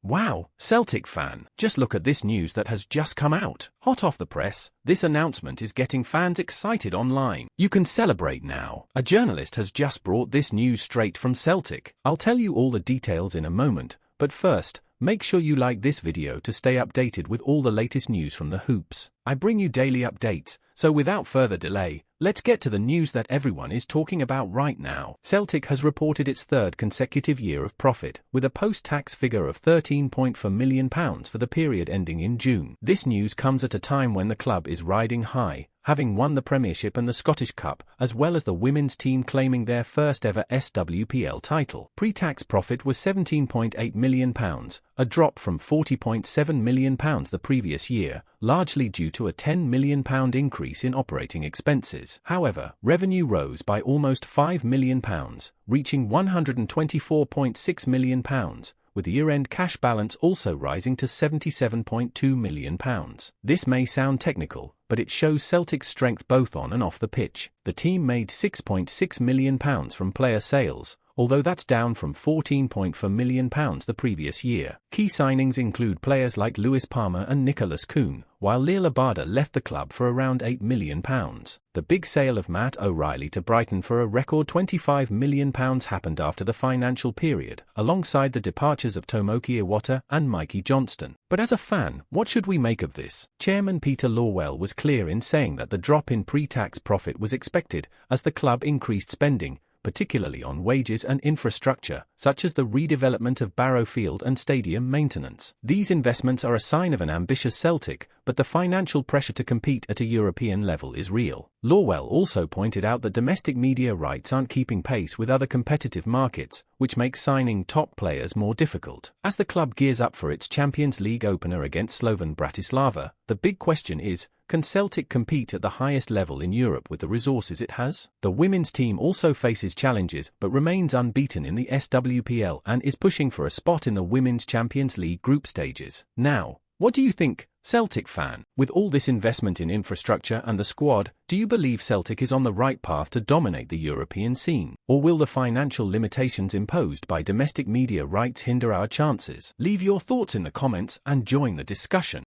Wow, Celtic fan, just look at this news that has just come out. Hot off the press, this announcement is getting fans excited online. You can celebrate now. A journalist has just brought this news straight from Celtic. I'll tell you all the details in a moment, but first, make sure you like this video to stay updated with all the latest news from the hoops. I bring you daily updates, so without further delay, let's get to the news that everyone is talking about right now. Celtic has reported its third consecutive year of profit, with a post-tax figure of £13.4 million for the period ending in June. This news comes at a time when the club is riding high, having won the Premiership and the Scottish Cup, as well as the women's team claiming their first ever SWPL title. Pre-tax profit was £17.8 million, a drop from £40.7 million the previous year, largely due to a £10 million increase in operating expenses. However, revenue rose by almost £5 million, reaching £124.6 million, with the year-end cash balance also rising to £77.2 million. This may sound technical, but it shows Celtic's strength both on and off the pitch. The team made £6.6 million from player sales, although that's down from £14.4 million the previous year. Key signings include players like Lewis Palmer and Nicholas Kuhn, while Leila Bada left the club for around £8 million. The big sale of Matt O'Reilly to Brighton for a record £25 million happened after the financial period, alongside the departures of Tomoki Iwata and Mikey Johnston. But as a fan, what should we make of this? Chairman Peter Lawwell was clear in saying that the drop in pre-tax profit was expected as the club increased spending, particularly on wages and infrastructure, such as the redevelopment of Barrow Field and stadium maintenance. These investments are a sign of an ambitious Celtic, but the financial pressure to compete at a European level is real. Lawwell also pointed out that domestic media rights aren't keeping pace with other competitive markets, which makes signing top players more difficult. As the club gears up for its Champions League opener against Slovan Bratislava, the big question is, can Celtic compete at the highest level in Europe with the resources it has? The women's team also faces challenges but remains unbeaten in the SWPL and is pushing for a spot in the Women's Champions League group stages. Now, what do you think, Celtic fan? With all this investment in infrastructure and the squad, do you believe Celtic is on the right path to dominate the European scene? Or will the financial limitations imposed by domestic media rights hinder our chances? Leave your thoughts in the comments and join the discussion.